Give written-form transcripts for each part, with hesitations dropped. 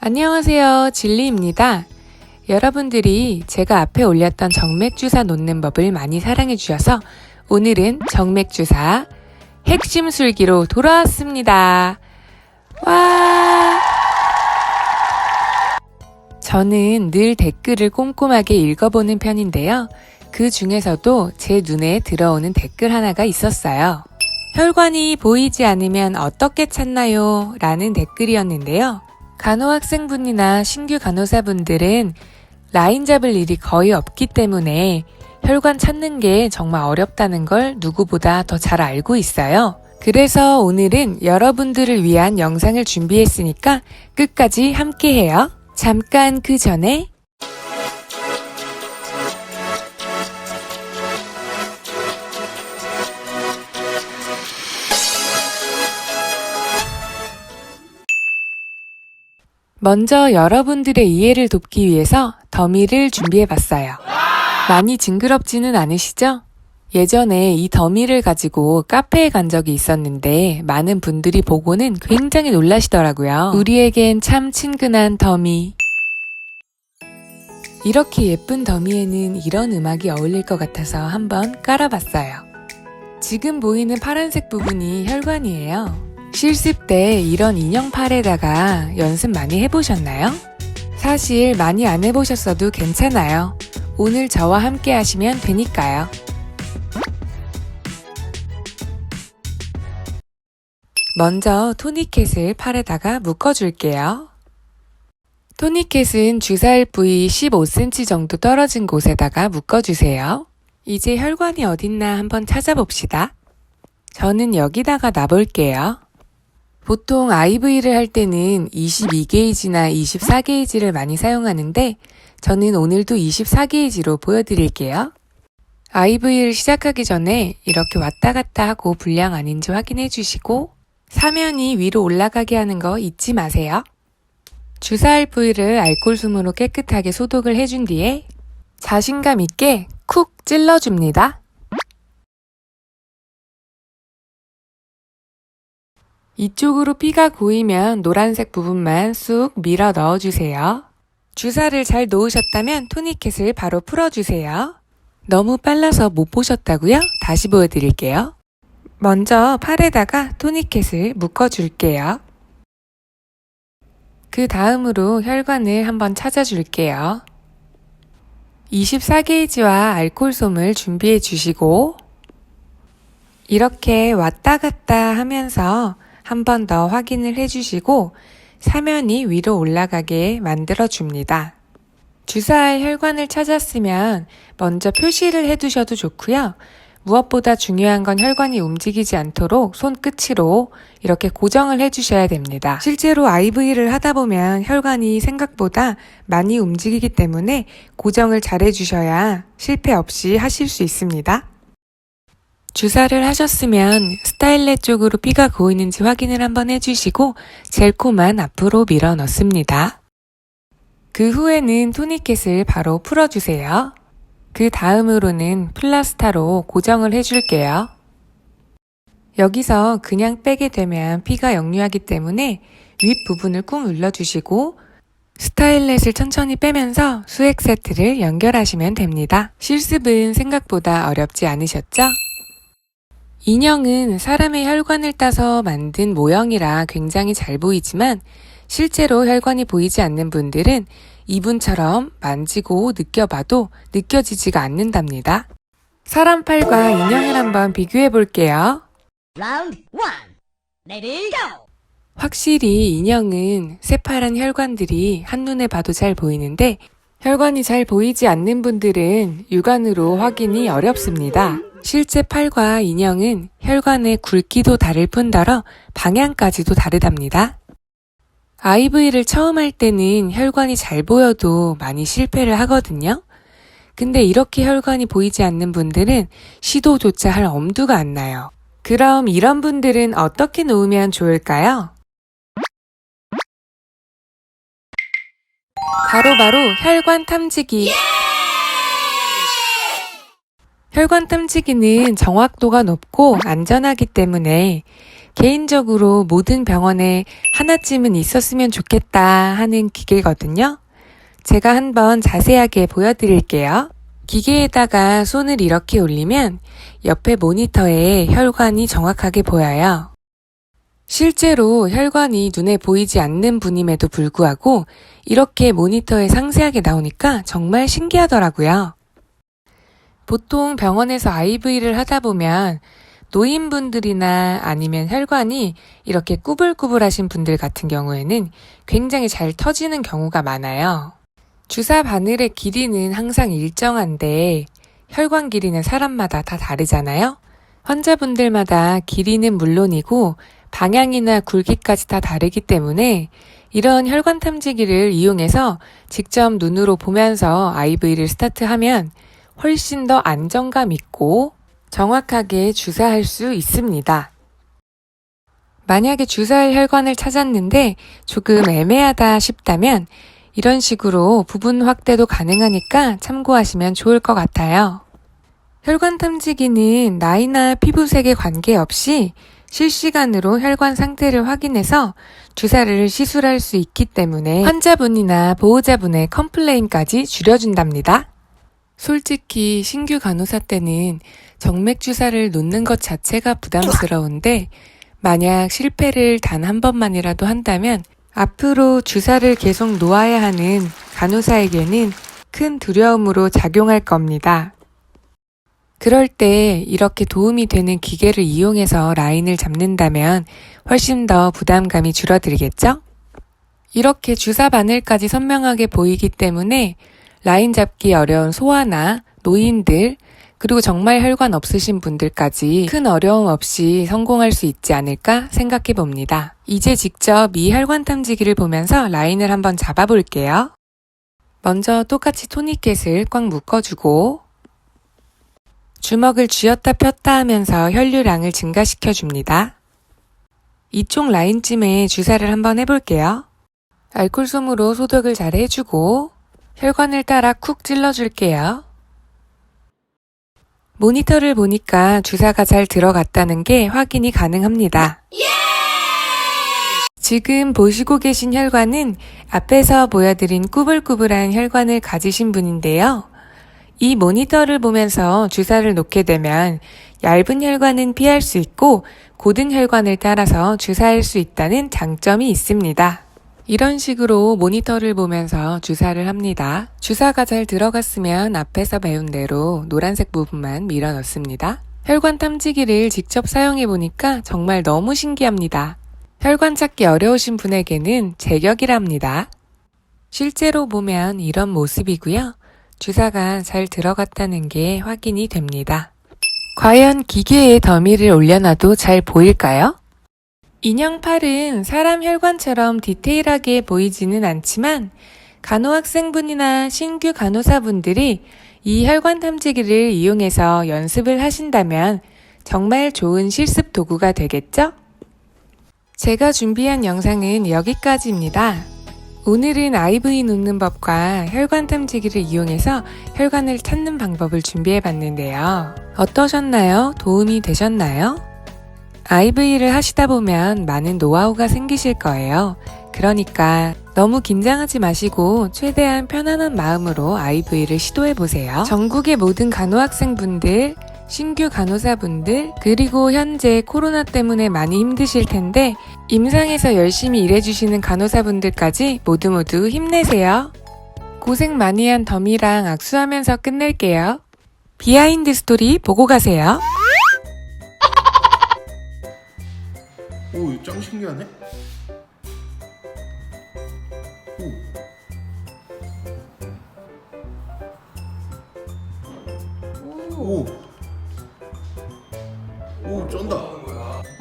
안녕하세요. 진리입니다. 여러분들이 제가 앞에 올렸던 정맥주사 놓는 법을 많이 사랑해 주셔서 오늘은 정맥주사 핵심 술기로 돌아왔습니다. 와! 저는 늘 댓글을 꼼꼼하게 읽어보는 편인데요. 그 중에서도 제 눈에 들어오는 댓글 하나가 있었어요. 혈관이 보이지 않으면 어떻게 찾나요? 라는 댓글이었는데요. 간호학생분이나 신규 간호사분들은 라인 잡을 일이 거의 없기 때문에 혈관 찾는 게 정말 어렵다는 걸 누구보다 더 잘 알고 있어요. 그래서 오늘은 여러분들을 위한 영상을 준비했으니까 끝까지 함께해요. 잠깐 그 전에 먼저 여러분들의 이해를 돕기 위해서 더미를 준비해봤어요. 많이 징그럽지는 않으시죠? 예전에 이 더미를 가지고 카페에 간 적이 있었는데 많은 분들이 보고는 굉장히 놀라시더라고요. 우리에겐 참 친근한 더미. 이렇게 예쁜 더미에는 이런 음악이 어울릴 것 같아서 한번 깔아봤어요. 지금 보이는 파란색 부분이 혈관이에요. 실습 때 이런 인형팔에다가 연습 많이 해보셨나요? 사실 많이 안 해보셨어도 괜찮아요. 오늘 저와 함께 하시면 되니까요. 먼저 토니켓을 팔에다가 묶어줄게요. 토니켓은 주사할 부위 15cm 정도 떨어진 곳에다가 묶어주세요. 이제 혈관이 어딨나 한번 찾아봅시다. 저는 여기다가 놔볼게요. 보통 IV를 할 때는 22게이지나 24게이지를 많이 사용하는데 저는 오늘도 24게이지로 보여드릴게요. IV를 시작하기 전에 이렇게 왔다 갔다 하고 불량 아닌지 확인해 주시고 사면이 위로 올라가게 하는 거 잊지 마세요. 주사할 부위를 알코올솜으로 깨끗하게 소독을 해준 뒤에 자신감 있게 쿡 찔러줍니다. 이쪽으로 피가 고이면 노란색 부분만 쑥 밀어 넣어주세요. 주사를 잘 놓으셨다면 토니켓을 바로 풀어주세요. 너무 빨라서 못 보셨다고요? 다시 보여드릴게요. 먼저 팔에다가 토니켓을 묶어줄게요. 그 다음으로 혈관을 한번 찾아줄게요. 24게이지와 알코올솜을 준비해 주시고 이렇게 왔다 갔다 하면서 한 번 더 확인을 해주시고 사면이 위로 올라가게 만들어줍니다. 주사할 혈관을 찾았으면 먼저 표시를 해두셔도 좋고요. 무엇보다 중요한 건 혈관이 움직이지 않도록 손끝으로 이렇게 고정을 해주셔야 됩니다. 실제로 IV를 하다 보면 혈관이 생각보다 많이 움직이기 때문에 고정을 잘 해주셔야 실패 없이 하실 수 있습니다. 주사를 하셨으면 스타일렛 쪽으로 피가 고이는지 확인을 한번 해주시고 젤코만 앞으로 밀어 넣습니다. 그 후에는 토니켓을 바로 풀어주세요. 그 다음으로는 플라스타로 고정을 해줄게요. 여기서 그냥 빼게 되면 피가 역류하기 때문에 윗부분을 꾹 눌러주시고 스타일렛을 천천히 빼면서 수액 세트를 연결하시면 됩니다. 실습은 생각보다 어렵지 않으셨죠? 인형은 사람의 혈관을 따서 만든 모형이라 굉장히 잘 보이지만 실제로 혈관이 보이지 않는 분들은 이분처럼 만지고 느껴봐도 느껴지지가 않는답니다. 사람 팔과 인형을 한번 비교해 볼게요. Round 1. Ready, go! 확실히 인형은 새파란 혈관들이 한눈에 봐도 잘 보이는데 혈관이 잘 보이지 않는 분들은 육안으로 확인이 어렵습니다. 실제 팔과 인형은 혈관의 굵기도 다를 뿐더러 방향까지도 다르답니다. IV를 처음 할 때는 혈관이 잘 보여도 많이 실패를 하거든요. 근데 이렇게 혈관이 보이지 않는 분들은 시도조차 할 엄두가 안 나요. 그럼 이런 분들은 어떻게 놓으면 좋을까요? 바로 혈관 탐지기. 혈관 탐지기는 정확도가 높고 안전하기 때문에 개인적으로 모든 병원에 하나쯤은 있었으면 좋겠다 하는 기계거든요. 제가 한번 자세하게 보여드릴게요. 기계에다가 손을 이렇게 올리면 옆에 모니터에 혈관이 정확하게 보여요. 실제로 혈관이 눈에 보이지 않는 분임에도 불구하고 이렇게 모니터에 상세하게 나오니까 정말 신기하더라고요. 보통 병원에서 IV를 하다 보면 노인분들이나 아니면 혈관이 이렇게 꾸불꾸불하신 분들 같은 경우에는 굉장히 잘 터지는 경우가 많아요. 주사 바늘의 길이는 항상 일정한데 혈관 길이는 사람마다 다 다르잖아요. 환자분들마다 길이는 물론이고 방향이나 굵기까지 다 다르기 때문에 이런 혈관 탐지기를 이용해서 직접 눈으로 보면서 IV를 스타트하면 훨씬 더 안정감 있고 정확하게 주사할 수 있습니다. 만약에 주사할 혈관을 찾았는데 조금 애매하다 싶다면 이런 식으로 부분 확대도 가능하니까 참고하시면 좋을 것 같아요. 혈관 탐지기는 나이나 피부색에 관계없이 실시간으로 혈관 상태를 확인해서 주사를 시술할 수 있기 때문에 환자분이나 보호자분의 컴플레인까지 줄여준답니다. 솔직히 신규 간호사 때는 정맥 주사를 놓는 것 자체가 부담스러운데 만약 실패를 단 한 번만이라도 한다면 앞으로 주사를 계속 놓아야 하는 간호사에게는 큰 두려움으로 작용할 겁니다. 그럴 때 이렇게 도움이 되는 기계를 이용해서 라인을 잡는다면 훨씬 더 부담감이 줄어들겠죠? 이렇게 주사 바늘까지 선명하게 보이기 때문에 라인 잡기 어려운 소아나 노인들 그리고 정말 혈관 없으신 분들까지 큰 어려움 없이 성공할 수 있지 않을까 생각해 봅니다. 이제 직접 이 혈관 탐지기를 보면서 라인을 한번 잡아볼게요. 먼저 똑같이 토니켓을 꽉 묶어주고 주먹을 쥐었다 폈다 하면서 혈류량을 증가시켜 줍니다. 이쪽 라인쯤에 주사를 한번 해볼게요. 알콜솜으로 소독을 잘 해주고 혈관을 따라 쿡 찔러줄게요. 모니터를 보니까 주사가 잘 들어갔다는 게 확인이 가능합니다. 지금 보시고 계신 혈관은 앞에서 보여드린 꾸불꾸불한 혈관을 가지신 분인데요. 이 모니터를 보면서 주사를 놓게 되면 얇은 혈관은 피할 수 있고 고든 혈관을 따라서 주사할 수 있다는 장점이 있습니다. 이런 식으로 모니터를 보면서 주사를 합니다. 주사가 잘 들어갔으면 앞에서 배운 대로 노란색 부분만 밀어 넣습니다. 혈관 탐지기를 직접 사용해 보니까 정말 너무 신기합니다. 혈관 찾기 어려우신 분에게는 제격이랍니다. 실제로 보면 이런 모습이고요. 주사가 잘 들어갔다는 게 확인이 됩니다. 과연 기계에 더미를 올려놔도 잘 보일까요? 인형 팔은 사람 혈관처럼 디테일하게 보이지는 않지만 간호학생분이나 신규 간호사분들이 이 혈관 탐지기를 이용해서 연습을 하신다면 정말 좋은 실습 도구가 되겠죠? 제가 준비한 영상은 여기까지입니다. 오늘은 IV 놓는 법과 혈관 탐지기를 이용해서 혈관을 찾는 방법을 준비해 봤는데요. 어떠셨나요? 도움이 되셨나요? IV를 하시다 보면 많은 노하우가 생기실 거예요. 그러니까 너무 긴장하지 마시고 최대한 편안한 마음으로 IV를 시도해 보세요. 전국의 모든 간호학생분들, 신규 간호사분들, 그리고 현재 코로나 때문에 많이 힘드실 텐데 임상에서 열심히 일해주시는 간호사분들까지 모두 힘내세요. 고생 많이 한 덤이랑 악수하면서 끝낼게요. 비하인드 스토리 보고 가세요. 오, 이거 짱 신기하네? 오. 오, 쩐다.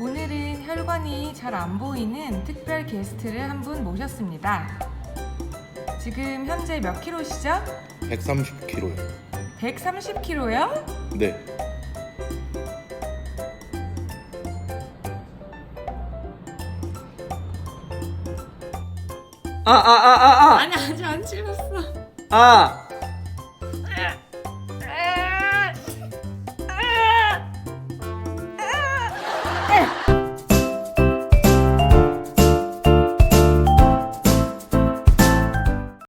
오늘은 혈관이 잘 안 보이는 특별 게스트를 한 분 모셨습니다. 지금 현재 몇 킬로시죠? 130kg요. 130킬로요? 네. 아니 아직 안 찍었어.